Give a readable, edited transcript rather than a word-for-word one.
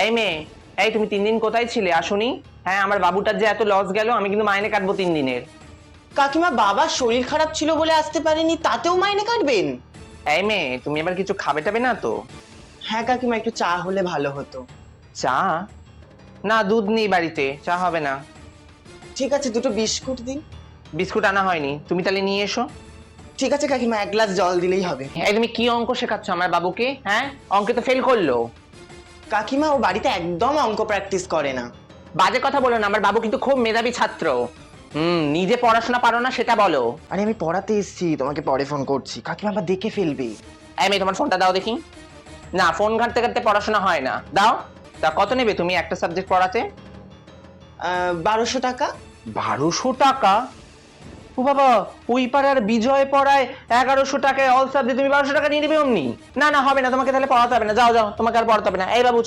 এই মেয়ে, এই তুমি 3 দিন কোথায় ছিলে আসোনি? হ্যাঁ, আমার বাবুটার যে এত লস গেল, আমি কিন্তু মাইনে কাটবো 3 দিনের। কাকিমা, বাবার শরীর খারাপ ছিল বলে আসতে পারেনি, তাতেও মাইনে কাটবেন? এই মেয়ে, তুমি এবার কিছু খাবে টাবে না তো? হ্যাঁ কাকিমা, একটু চা হলে ভালো হতো। চা? না, দুধ নেই বাড়িতে, চা হবে না। ঠিক আছে, দুটো বিস্কুট দিন। বিস্কুট আনা হয়নি, তুমি তাহলে নিয়ে এসো। ঠিক আছে কাকিমা, 1 গ্লাস জল দিলেই হবে। এই তুমি কি অঙ্ক শেখাচ্ছ আমার বাবুকে? হ্যাঁ, অঙ্কে তো ফেল করলো। কাকিমা, ও বাড়িতে একদম অঙ্ক প্র্যাকটিস করে না। বাজে কথা বলো না, আমার বাবু কিন্তু খুব মেধাবী ছাত্র। নিজে পড়াশোনা পারো না সেটা বলো। আরে আমি পড়াতে এসেছি, তোমাকে পরে ফোন করছি, কাকিমা আবার দেখে ফেলবে। এই মেয়ে, তোমার ফোনটা দাও দেখি। না, ফোন ঘাঁটতে ঘাঁটতে পড়াশোনা হয় না, দাও। তা কত নেবে তুমি একটা সাবজেক্ট পড়াতে? 1200 টাকা। 1200 টাকা? ও বাবা, ওই পাড়ার বিজয় পড়ায় 1100 টাকায় অল সাবজেক্ট, তুমি 1200 টাকা নিয়ে নেবে অমনি? না না, হবে না, তোমাকে তাহলে পড়াতে হবে না, যাও যাও, তোমাকে আর পড়াতে হবে না। এই বাবু